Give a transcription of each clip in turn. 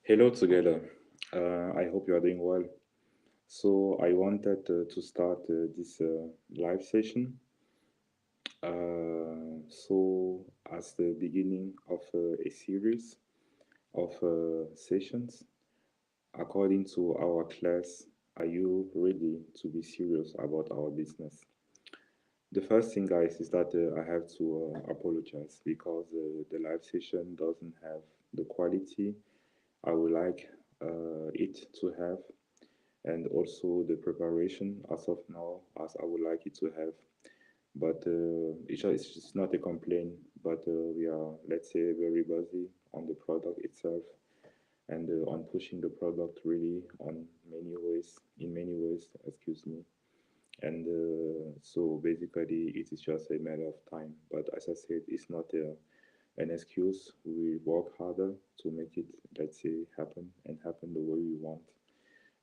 Hello together. I hope you are doing well. So I wanted to start this live session. So as the beginning of a series of sessions, according to our class, are you ready to be serious about our business? The first thing, guys, is that I have to apologize because the live session doesn't have the quality I would like it to have, and also the preparation as of now as I would like it to have. But it's not a complaint, but we are, let's say, very busy on the product itself and on pushing the product really on many ways, in many ways, excuse me. And so basically, it is just a matter of time. But as I said, it's not an excuse. We work harder to make it, let's say, happen and happen the way we want.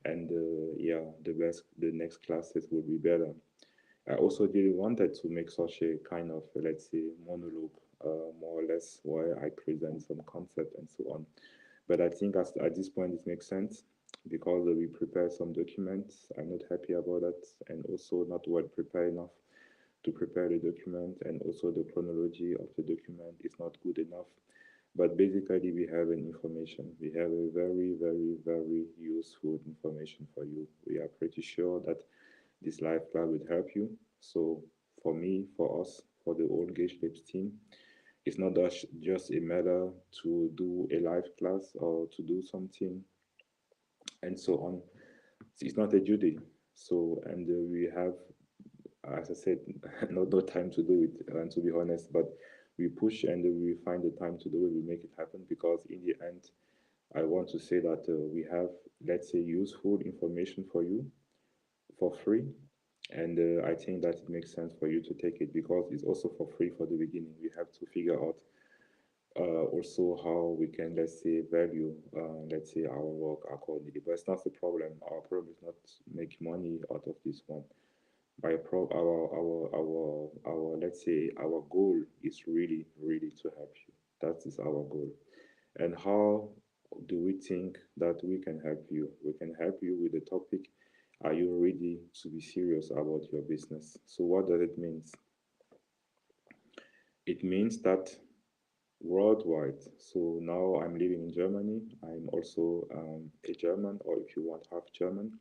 And yeah, the next classes will be better. I also didn't wanted to make such a kind of, let's say, monologue, more or less, where I present some concept and so on. But I think at this point it makes sense because we prepared some documents. I'm not happy about that, and also not well prepared enough to prepare the document, and also the chronology of the document is not good enough. But basically, we have an information. We have a very, very, very useful information for you. We are pretty sure that this live class will help you. So for me, for us, for the whole Gage Labs team, it's not just a matter to do a live class or to do something and so on. It's not a duty. So, and we have, as I said, no time to do it, and to be honest, but we push and we find the time to do it, we make it happen because in the end, I want to say that we have, let's say, useful information for you for free. And I think that it makes sense for you to take it because it's also for free for the beginning. We have to figure out also how we can, let's say, value, let's say, our work accordingly. But it's not the problem. Our problem is not make money out of this one. Let's say, our goal is really, really to help you. That is our goal. And how do we think that we can help you? We can help you with the topic. Are you ready to be serious about your business? So what does it mean? It means that worldwide. So now I'm living in Germany. I'm also a German, or if you want, half German.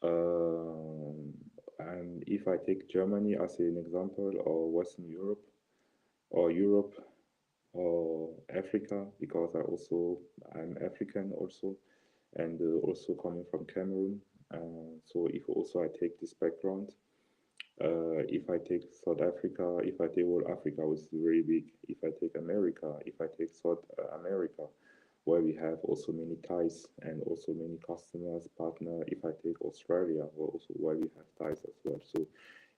Um, and if I take Germany as an example, or Western Europe, or Europe, or Africa, because I'm African also, and also coming from Cameroon. So if also I take this background, if I take South Africa, if I take all Africa, which is very big, if I take America, if I take South America, where we have also many ties and also many customers, partner, if I take Australia, where we have ties as well. So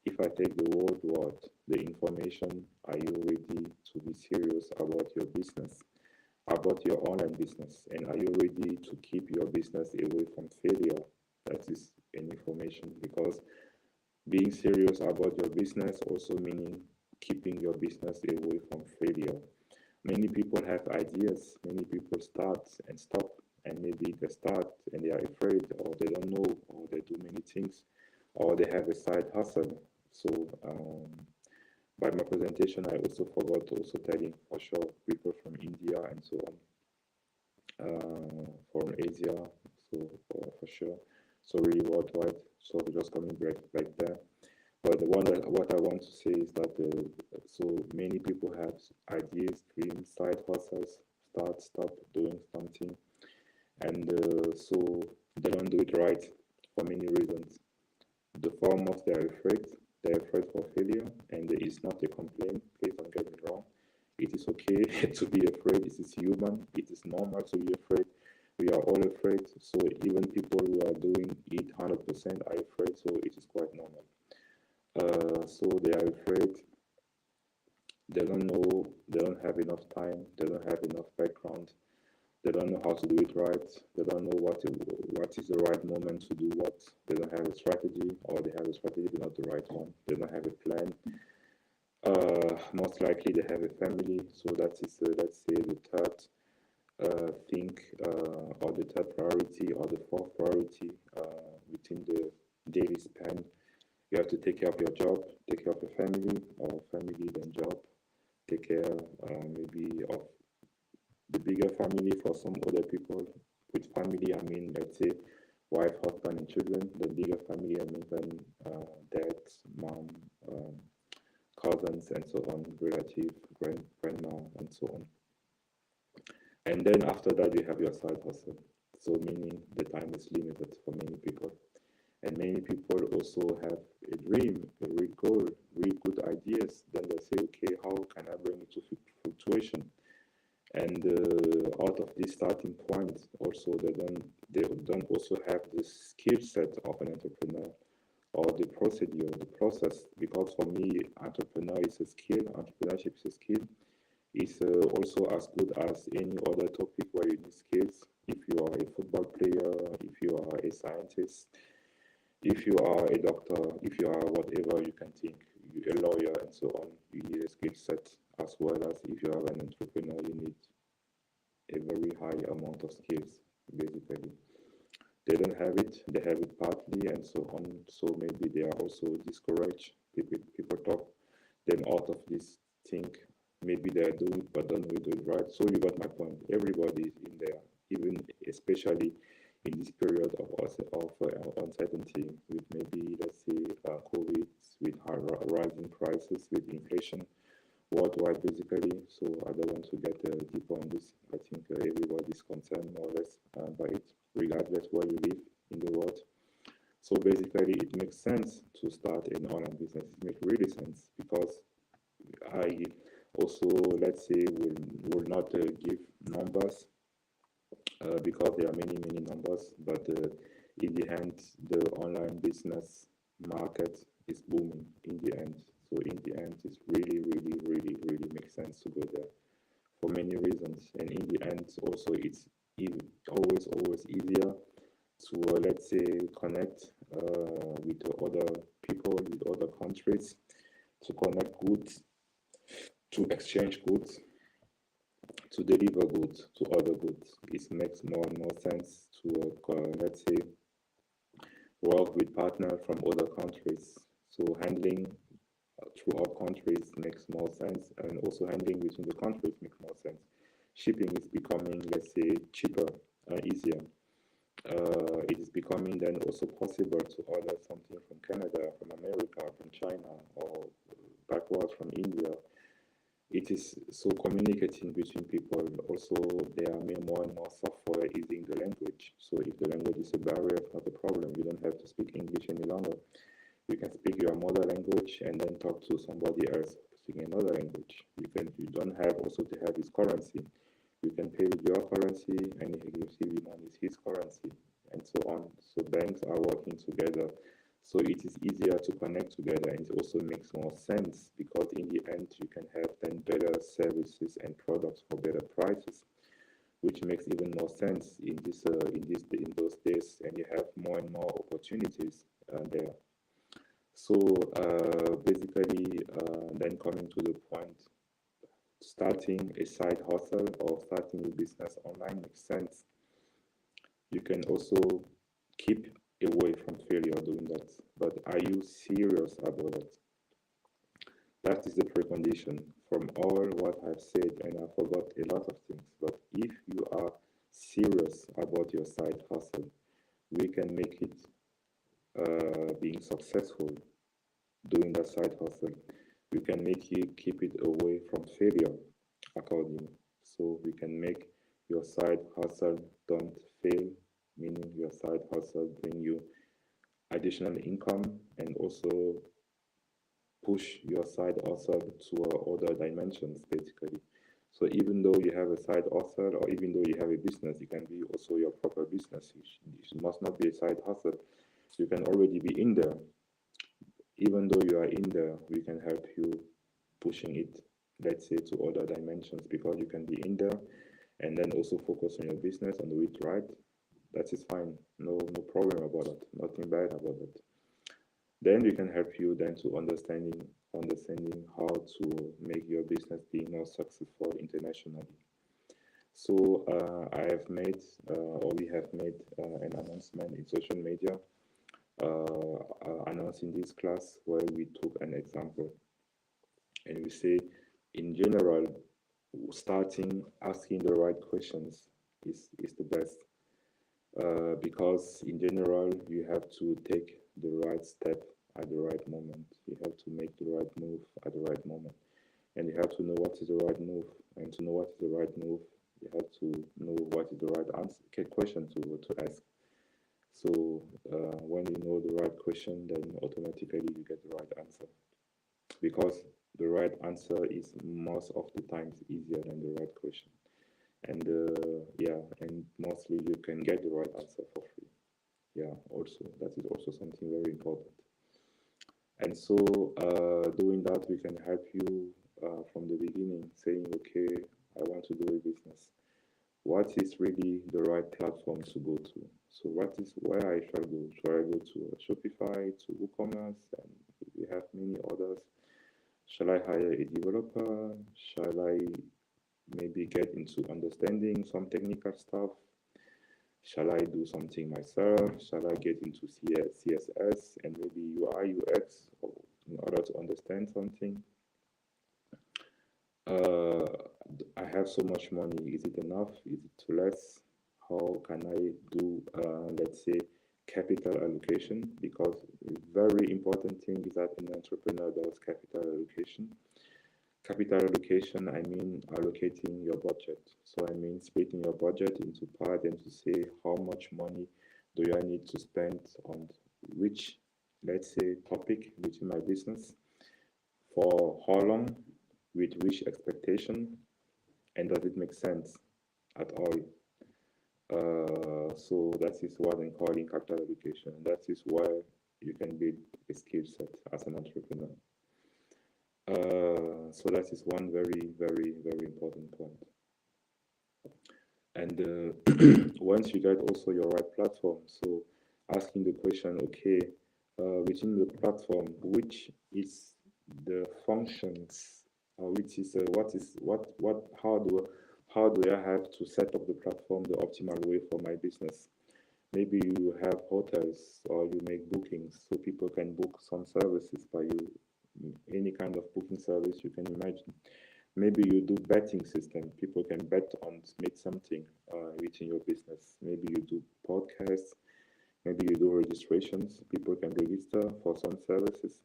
if I take the worldwide, the information, are you ready to be serious about your business, about your online business, and are you ready to keep your business away from failure? That is an information because being serious about your business also meaning keeping your business away from failure. Many people have ideas, many people start and stop, and maybe they start and they are afraid, or they don't know, or they do many things, or they have a side hustle. So, by my presentation, I also forgot to also telling for sure people from India and so on, from Asia, so for sure. So really worldwide. So just coming back there. But what I want to say is that so many people have ideas, dreams, side hustles, start, stop doing something, and so they don't do it right for many reasons. The foremost, they are afraid. They are afraid for failure, and it is not a complaint. Please don't get me wrong. It is okay to be afraid. It is human. It is normal to be afraid. We are all afraid. So even people who are doing it 100% are afraid. So it is quite normal. So they are afraid. They don't know. They don't have enough time. They don't have enough background. They don't know how to do it right. They don't know what is the right moment to do what. They don't have a strategy, or they have a strategy but not the right one. They don't have a plan. Most likely they have a family. So that is let's say the third thing or the third priority or the fourth priority within the daily span. You have to take care of your job, take care of your family, or family then job, take care maybe of the bigger family for some other people. With family, I mean, let's say wife, husband, and children. The bigger family, I mean, then dad, mom, um, cousins, and so on, relative, grandma, and so on. And then after that, you have your side hustle. So meaning the time is limited for many people. And many people also have a dream, a real goal, really good ideas. Then they say, okay, how can I bring it to fruition? And out of this starting point, also they don't also have the skill set of an entrepreneur or the procedure, the process. Because for me, entrepreneur is a skill. Entrepreneurship is a skill. It's also as good as any other topic where you need skills. If you are a football player, if you are a scientist, if you are a doctor, if you are whatever you can think, a lawyer and so on, you need a skill set, as well as if you are an entrepreneur, you need a very high amount of skills, basically. They don't have it, they have it partly and so on, so maybe they are also discouraged. People talk them out of this thing. Maybe they are doing it but don't really do it right. So you got my point. Everybody is in there, even especially in this period of uncertainty with maybe, let's say, COVID, with rising prices, with inflation worldwide, basically. So I don't want to get deeper on this. I think everybody is concerned more or less by it, regardless where you live in the world. So basically, it makes sense to start an online business. It makes really sense because I also, let's say, will not give numbers because there are many numbers, but in the end, the online business market is booming in the end. So in the end, it's really makes sense to go there for many reasons. And in the end, also it's always easier to let's say connect with other people, with other countries, to connect goods, to exchange goods, to deliver goods to other goods. It makes more and more sense to let's say work with partners from other countries. So handling throughout countries makes more sense, and also handling between the countries makes more sense. Shipping is becoming, let's say, cheaper and easier. It is becoming then also possible to order something from Canada, from America, from China, or backwards from India. It is so communicating between people. Also, there are more and more software using the language. So if the language is a barrier, it's not a problem. You don't have to speak English any longer. You can speak your mother language and then talk to somebody else speaking another language. You don't have also to have his currency. You can pay with your currency and if you receive the money, it's his currency, and so on. So banks are working together. So it is easier to connect together, and it also makes more sense because in the end you can have then better services and products for better prices, which makes even more sense in those days, and you have more and more opportunities there. So basically, then coming to the point, starting a side hustle or starting a business online makes sense. You can also keep away from failure doing that. But are you serious about it? That is the precondition from all what I've said, and I forgot a lot of things. But if you are serious about your side hustle, we can make it being successful doing that side hustle. We can make you keep it away from failure accordingly. So we can make your side hustle don't fail, meaning your side hustle bring you additional income and also push your side hustle to other dimensions, basically. So even though you have a side hustle or even though you have a business, it can be also your proper business. It must not be a side hustle. You can already be in there. Even though you are in there, we can help you pushing it, let's say, to other dimensions, because you can be in there and then also focus on your business and do it right. That is fine. No problem about it. Nothing bad about it. Then we can help you then to understanding how to make your business be more successful internationally. So I have made, or we have made an announcement in social media announcing this class where we took an example and we say, in general, starting asking the right questions is the best because in general you have to take the right step at the right moment. You have to make the right move at the right moment, and you have to know what is the right move. And to know what is the right move, you have to know what is the right answer question to ask. So when you know the right question, then automatically you get the right answer because the right answer is most of the times easier than the right question. And yeah, and mostly you can get the right answer for free. Yeah, also that is also something very important. And so doing that, we can help you from the beginning, saying, okay, I want to do a business. What is really the right platform to go to? So what is where I shall go? Shall I go to Shopify, to WooCommerce, and we have many others? Shall I hire a developer? Shall I maybe get into understanding some technical stuff? Shall I do something myself? Shall I get into CSS and maybe UI, UX in order to understand something? Uh, I have so much money. Is it enough? Is it too less? How can I do, let's say, capital allocation? Because a very important thing is that an entrepreneur does capital allocation. Capital allocation, I mean allocating your budget. So I mean splitting your budget into part and to say how much money do I need to spend on which, let's say, topic within my business, for how long, with which expectation, and does it make sense at all? So that is what I'm calling capital allocation. That is why you can build a skill set as an entrepreneur. So that is one very, very, very important point. And once you get also your right platform, so asking the question, okay, within the platform, which is the functions, which is what how do I have to set up the platform the optimal way for my business? Maybe you have hotels or you make bookings, so people can book some services by you, any kind of booking service you can imagine. Maybe you do betting system. People can bet on make something within your business. Maybe you do podcasts. Maybe you do registrations. People can register for some services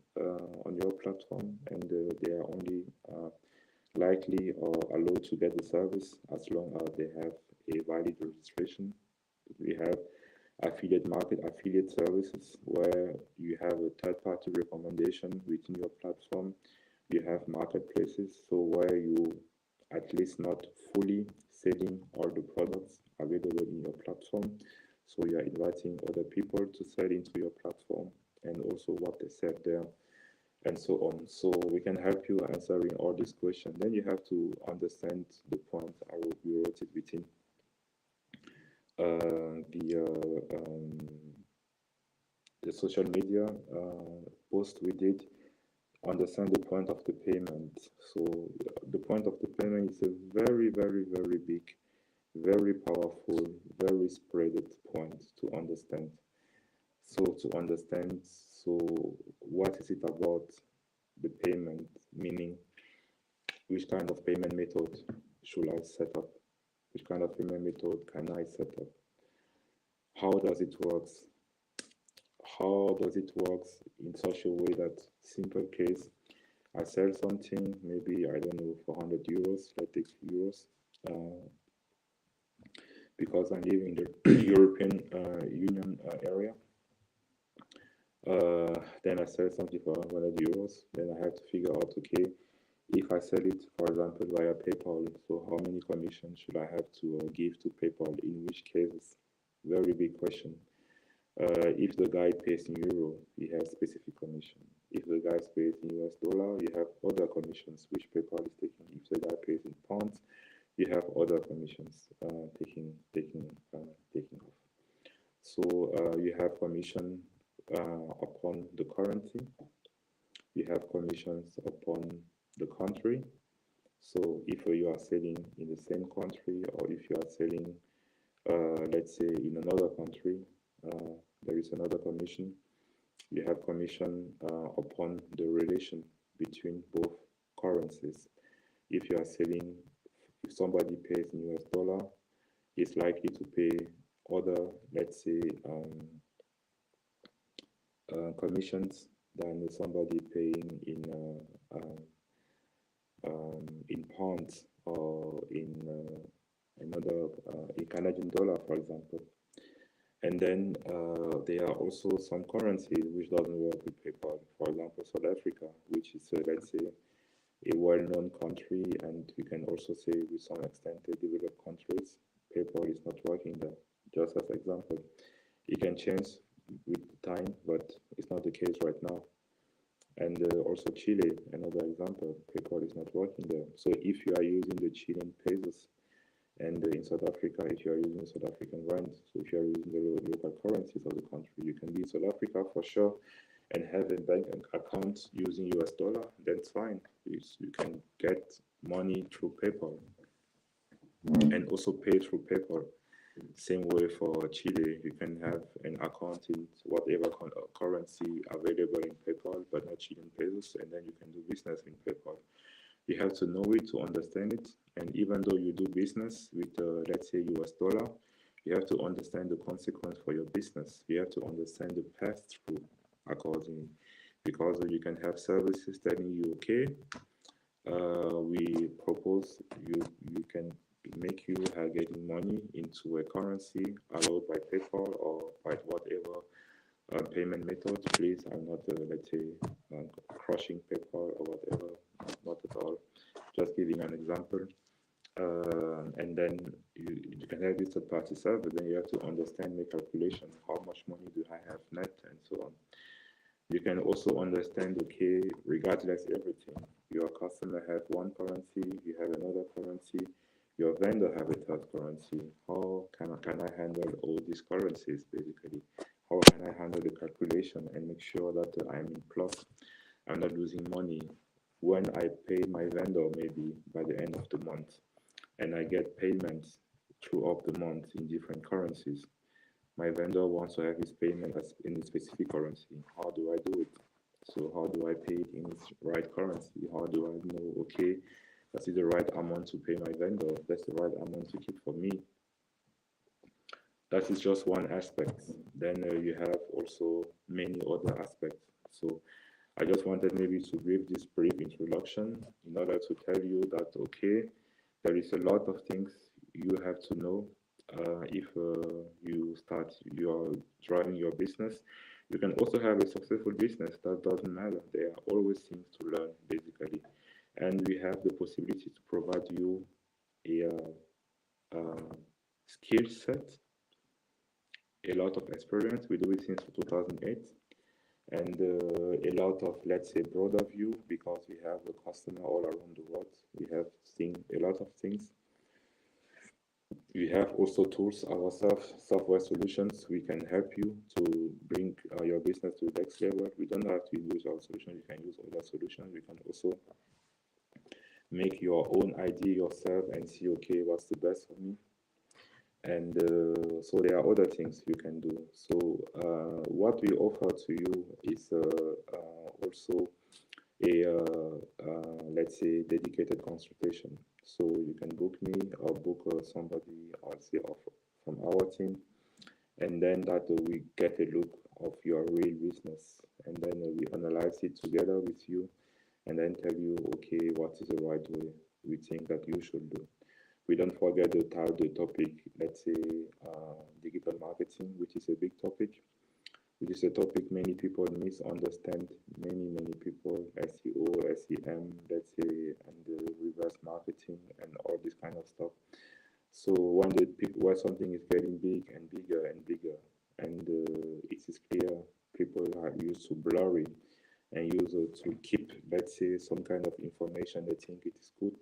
on your platform, and they are only likely or allowed to get the service as long as they have a valid registration. We have affiliate services where you have a third-party recommendation within your platform. You have marketplaces, so where you at least not fully selling all the products available in your platform. So you are inviting other people to sell into your platform and also what they sell there and so on. So we can help you answering all these questions. Then you have to understand the point. We wrote it within the social media post we did. Understand the point of the payment. So the point of the payment is a very, very, very big, very powerful, very spreaded point to understand. So to understand, so what is it about the payment? Meaning, which kind of payment method should I set up? Which kind of payment method can I set up? How does it work? How does it work in such a way that, simple case, I sell something, maybe, I don't know, for 100 euros, like take euros, because I live in the European Union area. Then I sell something for 100 euros. Then I have to figure out, okay, if I sell it, for example, via PayPal, so how many commissions should I have to give to PayPal? In which cases? Very big question. If the guy pays in euro, he has specific commission. If the guy pays in US dollar, you have other commissions which PayPal is taking. If the guy pays in pounds, you have other commissions taking off. So you have commission upon the currency. You have commissions upon the country. So if you are selling in the same country, or if you are selling, let's say, in another country, uh, there is another commission. You have commission upon the relation between both currencies. If you are selling, if somebody pays in US dollar, is likely to pay other, let's say, commissions than somebody paying in pounds or in another in Canadian dollar, for example. And then there are also some currencies which doesn't work with PayPal. For example, South Africa, which is let's say a well-known country, and we can also say with some extent a developed countries, PayPal is not working there. Just as example, it can change with time, but it's not the case right now. And also Chile, another example, PayPal is not working there. So if you are using the Chilean pesos, and in South Africa, if you are using South African rands, so if you are using the local currencies of the country, you can be in South Africa for sure and have a bank account using US dollar, then it's fine. You can get money through PayPal and also pay through PayPal. Same way for Chile, you can have an account in whatever currency available in PayPal, but not Chilean pesos, and then you can do business in PayPal. You have to know it to understand it, and even though you do business with, let's say, US dollar, you have to understand the consequence for your business. You have to understand the pass-through accordingly, because you can have services telling you, okay, we propose you can make you getting money into a currency allowed by PayPal or by whatever payment method. Please, I'm not, let's say, crushing PayPal or whatever, not at all. Just giving an example. And then you can have this third party server, then you have to understand the calculation, how much money do I have net, and so on. You can also understand, okay, regardless everything, your customer have one currency, you have another currency, your vendor have a third currency. How can I handle all these currencies basically? How can I handle the calculation and make sure that I'm in plus, I'm not losing money when I pay my vendor maybe by the end of the month and I get payments throughout the month in different currencies? My vendor wants to have his payment as in a specific currency. How do I do it? So how do I pay it in its right currency? How do I know, okay, that is the right amount to pay my vendor, that's the right amount to keep for me? That is just one aspect. Then you have also many other aspects. So I just wanted maybe to give this brief introduction in order to tell you that, okay, there is a lot of things you have to know if you are driving your business. You can also have a successful business, that doesn't matter. There are always things to learn, basically. And we have the possibility to provide you a skill set, a lot of experience. We do it since 2008, and a lot of, let's say, broader view, because we have a customer all around the world. We have seen a lot of things. We have also tools ourselves, software solutions. We can help you to bring your business to the next level. We don't have to use our solution. You can use other solutions. We can also make your own idea yourself and see, okay, what's the best for me. And so there are other things you can do. So what we offer to you is also a let's say dedicated consultation. So you can book me or book somebody, I'll say, from our team, and then that we get a look of your real business, and then we analyze it together with you, and then tell you, okay, what is the right way we think that you should do. We don't forget the topic, let's say, digital marketing, which is a big topic, which is a topic many people misunderstand. Many people, SEO, SEM, let's say, and reverse marketing and all this kind of stuff. So when something is getting big and bigger and bigger, and it is clear people are used to blurry and use to keep, let's say, some kind of information they think it is good,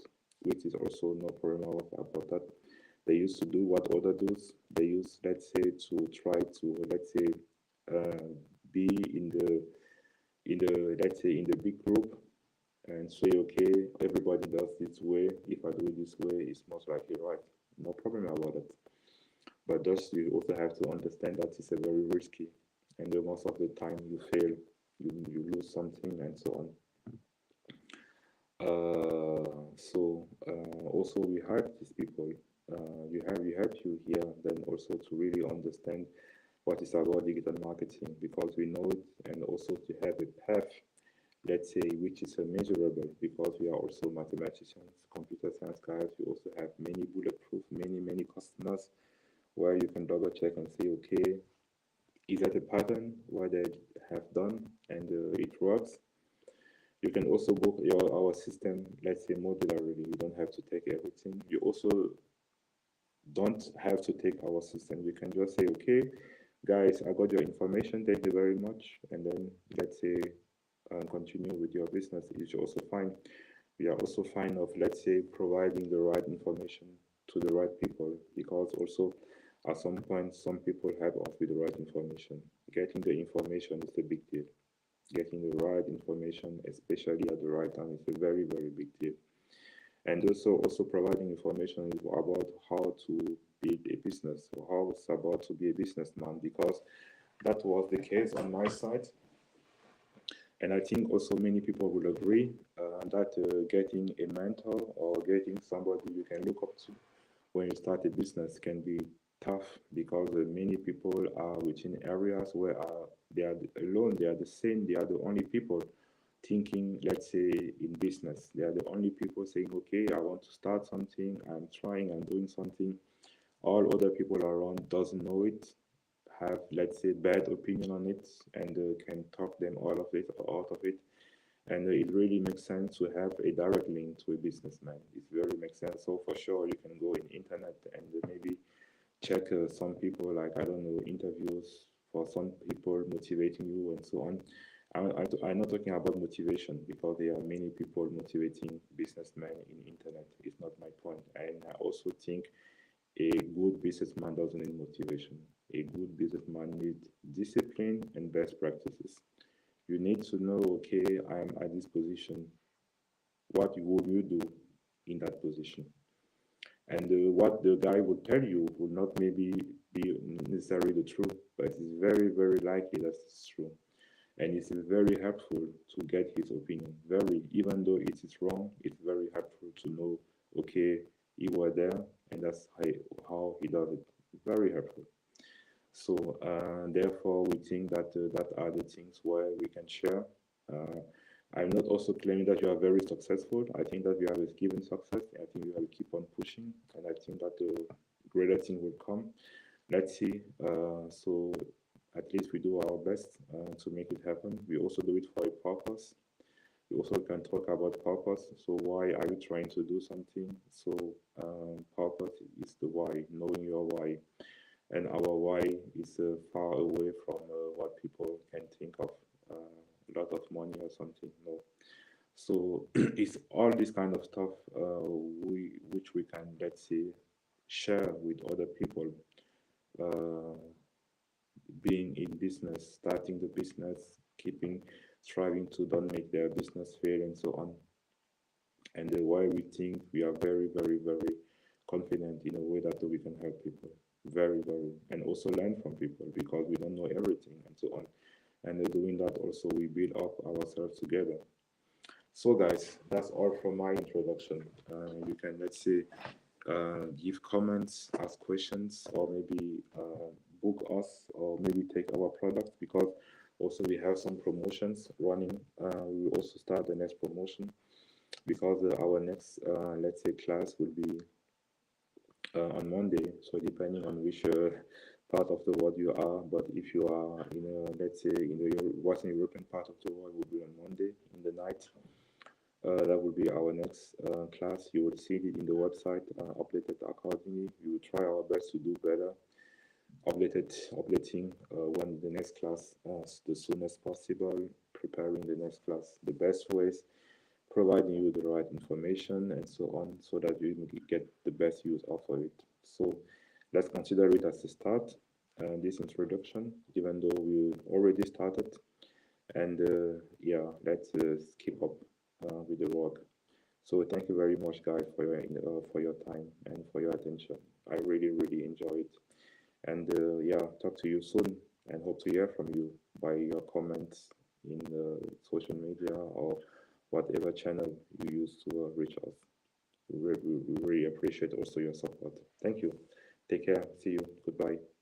which is also no problem about that. They used to do what other does. They use, let's say, to try to, let's say, be in the let's say, in the big group, and say, okay, everybody does this way. If I do it this way, it's most likely right. No problem about it. But thus, you also have to understand that it's a very risky, and most of the time you fail, you lose something, and so on. Also we help these people. We help you here then also to really understand what is about digital marketing because we know it, and also to have a path, let's say, which is measurable because we are also mathematicians, computer science guys. We also have many bulletproof, many customers where you can double check and say, okay, is that a pattern what they have done and it works? You can also book our system, let's say modularly. You don't have to take everything. You also don't have to take our system. You can just say, okay, guys, I got your information. Thank you very much. And then let's say continue with your business. It's also fine. We are also fine of, let's say, providing the right information to the right people because also at some point, some people help us with the right information. Getting the information is a big deal. Getting the right information, especially at the right time, is a very big deal. And also providing information about how to build a business or how it's about to be a businessman, because that was the case on my side. And I think also many people will agree that getting a mentor or getting somebody you can look up to when you start a business can be tough because many people are within areas where they are alone, they are the same, they are the only people thinking, let's say, in business. They are the only people saying, okay, I want to start something, I'm doing something. All other people around doesn't know it, have, let's say, bad opinion on it, and can talk them all of it out of it. And it really makes sense to have a direct link to a businessman. It very makes sense. So for sure, you can go in internet and maybe check some people, like, I don't know, interviews for some people motivating you and so on. I'm not talking about motivation because there are many people motivating businessmen in internet. It's not my point. And I also think a good businessman doesn't need motivation. A good businessman needs discipline and best practices. You need to know, okay, I'm at this position. What would you do in that position? And what the guy would tell you would not maybe be necessarily the truth, but it's very likely that it's true. And it's very helpful to get his opinion. Very, even though it is wrong, it's very helpful to know, okay, he was there, and that's how he does it. Very helpful. So therefore, we think that that are the things where we can share. Uh, I'm not also claiming that you are very successful. I think that we have a given success. I think we have to keep on pushing, and I think that the greater thing will come. Let's see. So at least we do our best to make it happen. We also do it for a purpose. We also can talk about purpose. So why are you trying to do something? So purpose is the why, knowing your why, and our why is far away from what people can think of. A lot of money or something. No. So it's all this kind of stuff which we can, let's say, share with other people. Uh, Being in business, starting the business, keeping, striving to don't make their business fail, and so on. And why we think we are very confident in a way that we can help people. Very, and also learn from people because we don't know everything, and so on. And doing that also, we build up ourselves together. So, guys, that's all from my introduction. You can, let's say, give comments, ask questions, or maybe book us, or maybe take our products because also we have some promotions running. We will also start the next promotion because our next, let's say, class will be on Monday. So depending on which part of the world you are, but if you are in, let's say, in the Western European part of the world, will be on Monday in the night. That will be our next class. You will see it in the website, updated accordingly. We will try our best to do better, updating when the next class the soonest possible, preparing the next class the best ways, providing you the right information and so on, so that you get the best use out of it. So let's consider it as a start, this introduction, even though we already started. And yeah, let's keep up with the work. So thank you very much, guys, for your time and for your attention. I really enjoy it. And yeah, talk to you soon, and hope to hear from you by your comments in social media or whatever channel you use to reach us. We really appreciate also your support. Thank you. Take care. See you. Goodbye.